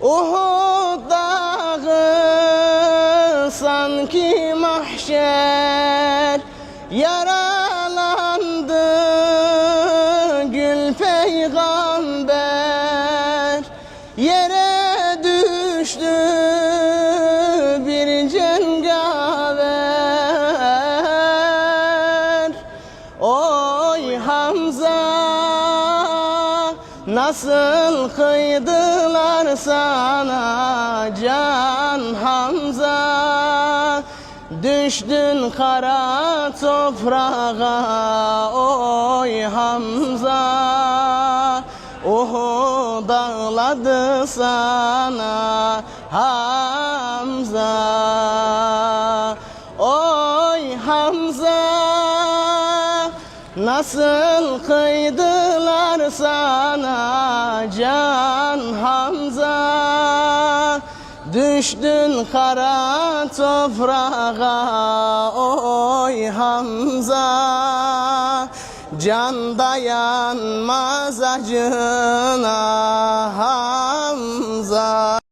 Uhud dağı sanki mahşer, yaralandı gül peygamber, yere düştü bir cengaver. Oy Hamza, nasıl kıydılar sana can Hamza, düştün kara toprağa oy Hamza. Uhud ağladı sana Hamza, oy Hamza, nasıl kıydılar sana can Hamza, düştün kara toprağa oy Hamza. Can dayanmaz acına